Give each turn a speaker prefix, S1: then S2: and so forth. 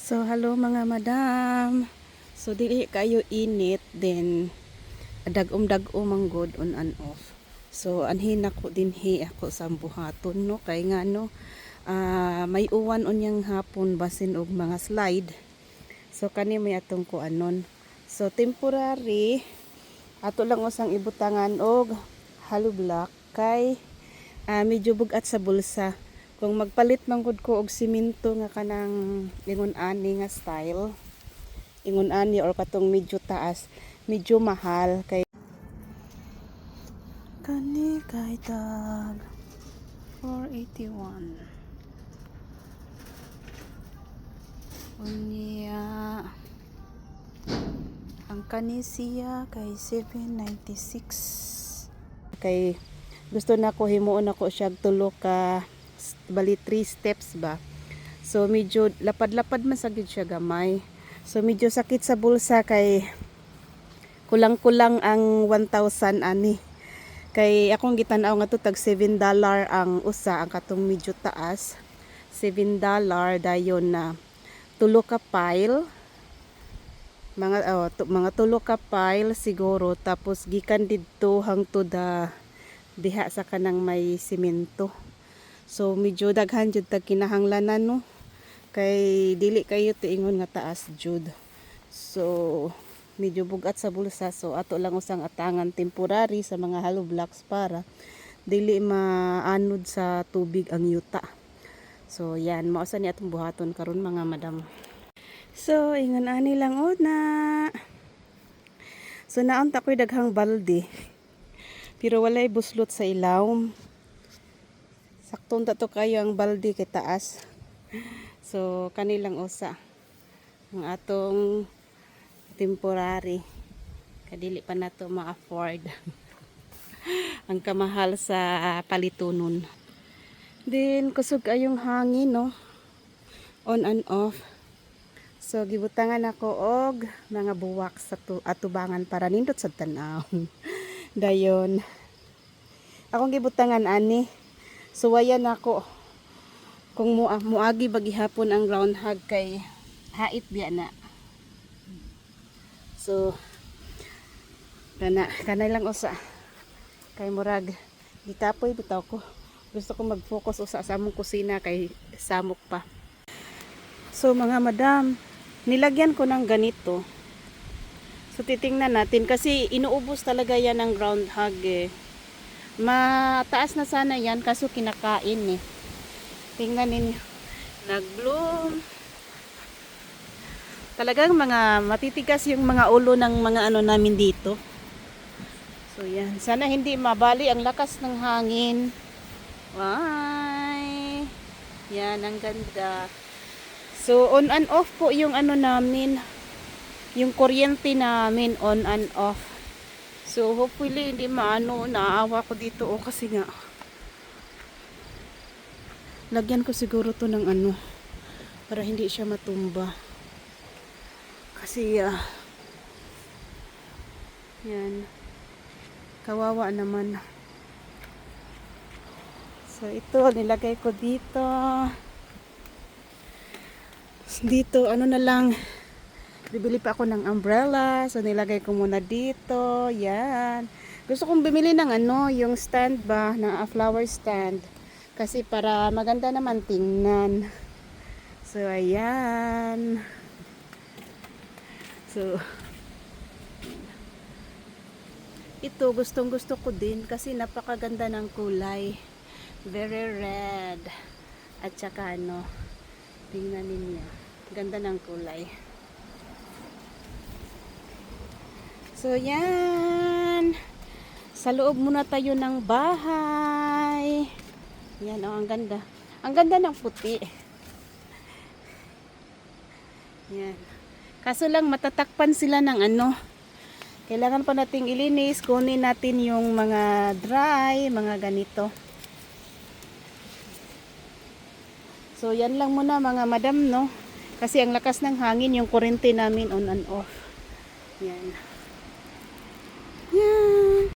S1: So, hello mga madam. So, dili kayo init, then dagom-dagom ang good on and off. So, anhin ako dinhi ako sa buhaton, no? Kay nga, no, may uwan onyang hapon basin og mga slide. So, kani may atong ko anon. So, temporary, ato lang usang ibutangan og hollow block kay medyo bugat sa bulsa. Kung magpalit man gud ko og simento nga kanang ingon ani nga style, ingon ani or katong medyo taas, medyo mahal kay kani kay tag 481 unya ang kani siya kay 796 kay gusto na ko himuon ako siya tulo ka bali 3 steps ba. So medyo lapad-lapad man sa gid siya gamay. So medyo sakit sa bulsa kay kulang-kulang ang 1,000 ani. Kay akong gitan-aw nga to tag $7 ang usa ang katong medyo taas. $7 dayon na tulo ka pile. Mga tulo ka pile siguro tapos gikan didto hangtod diha sa kanang may simento. So medyo daghan jud tag kinahanglanan, no, kay dili kayo tiingon nga taas jud. So medyo bugat sa bulsa, so ato lang usang atangan temporary sa mga hollow blocks para dili maanod sa tubig ang yuta. So yan, mao sa ni atong buhaton karon mga madam. So ingon ani lang una. So naon ta koy daghang balde. Pero walay buslot sa ilawom. Saktong to kayo ang balde kay taas. So kanilang usa ang atong temporary. Kadili pa nato ma-afford ang kamahal sa palitunon. Then kusog ayong hangin, no, on and off. So gibutangan ako og mga buwak sa atubangan para nindot sa tanaw. Dayon akong gibutangan ani. So wayan ako kung muagi bagihapon ang groundhog kay hait biya na. So kanay lang usa kay murag gitapoy bitaw ko. Gusto ko mag-focus usa sa among kusina kay samok pa. So mga madam, nilagyan ko ng ganito. So titingnan natin kasi inuubos talaga yan ng groundhog eh. Mataas na sana yan kaso kinakain eh. Tingnan ninyo, nag-bloom. Talagang mga matitigas yung mga ulo ng mga ano namin dito. So yan, sana hindi mabali ang lakas ng hangin. Ay, yan, ang ganda. So on and off po yung ano namin, yung kuryente namin on and off. So hopefully hindi maano, naawa ko dito kasi nga lagyan ko siguro to ng ano para hindi siya matumba. Kasi yan, kawawa naman. So ito nilagay ko dito. Dito ano na lang, bibili pa ako ng umbrella. So nilagay ko muna dito. Yan. Gusto kong bumili ng ano, yung stand ba, na flower stand. Kasi para maganda naman tingnan. So ayan. So ito gustong gusto ko din kasi napakaganda ng kulay. Very red. At saka ano, tingnan ninyo. Ganda ng kulay. So yan, sa loob muna tayo ng bahay. Yan, oh, ang ganda. Ang ganda ng puti. Yan. Kaso lang matatakpan sila ng ano. Kailangan pa nating ilinis, kunin natin yung mga dry, mga ganito. So yan lang muna mga madam, no. Kasi ang lakas ng hangin, yung kuryente namin on and off. Yan. Yan.